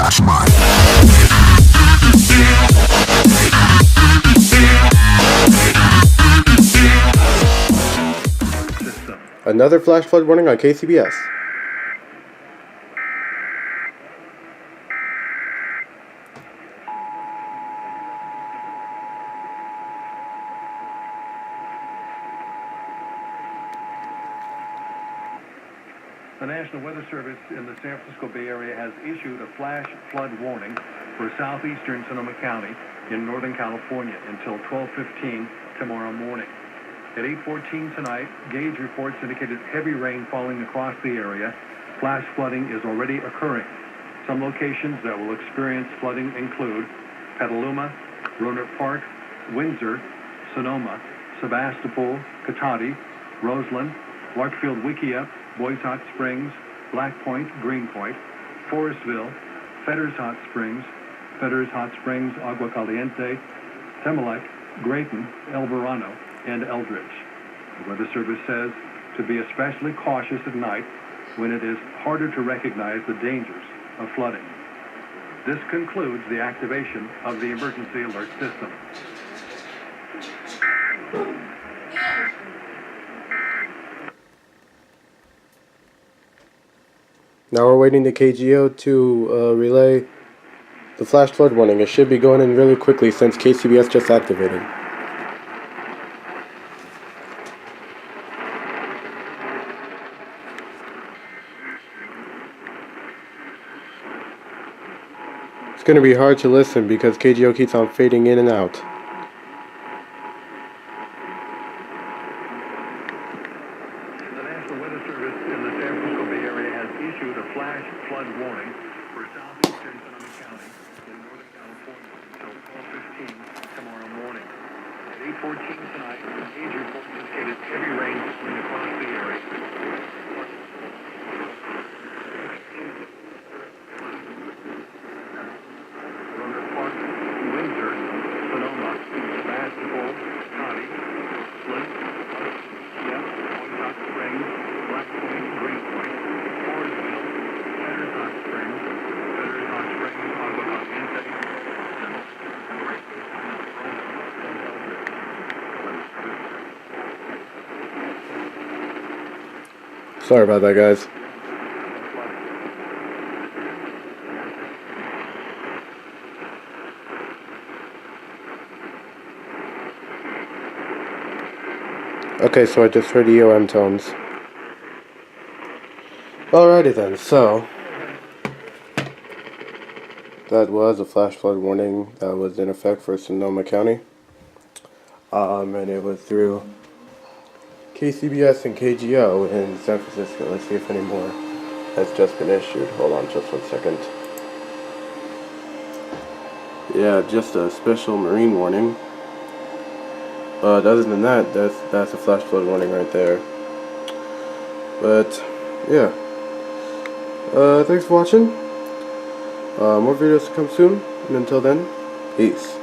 Flash Mine. Another flash flood warning on KCBS. The National Weather Service in the San Francisco Bay Area has issued a flash flood warning for southeastern Sonoma County in Northern California until 12:15 tomorrow morning. At 8:14 tonight, gauge reports indicated heavy rain falling across the area. Flash flooding is already occurring. Some locations that will experience flooding include Petaluma, Rohnert Park, Windsor, Sonoma, Sebastopol, Cotati, Roseland, Larkfield Wikia, Boys Hot Springs, Black Point, Greenpoint, Forestville, Fetters Hot Springs, Agua Caliente, Temelec, Grayton, El Verano, and Eldridge. The Weather Service says to be especially cautious at night when it is harder to recognize the dangers of flooding. This concludes the activation of the emergency alert system. Now we're waiting the KGO to relay the flash flood warning. It should be going in really quickly since KCBS just activated. It's going to be hard to listen because KGO keeps on fading in and out. The National Weather Service in the San Francisco Bay Area has issued a flash flood warning for southeastern Sonoma County in Northern California until 12:15 tomorrow morning. At 8:14 tonight, gauge reports indicated heavy rain falling across the area. Rohnert Park, Windsor, Sonoma, Sebastopol, Cotati, Flint, Boys Hot Springs, Black Point, Greenpoint, Forestville, Fetters Hot Springs, Agua Caliente, Sorry about that, guys. Okay, so I just heard EOM tones. Alrighty then, so that was a flash flood warning that was in effect for Sonoma County. And it was through KCBS and KGO in San Francisco. Let's see if any more has just been issued. Hold on just 1 second. Yeah, just a special marine warning. But other than that, that's a flash flood warning right there. But yeah, thanks for watching. More videos to come soon, and until then, peace.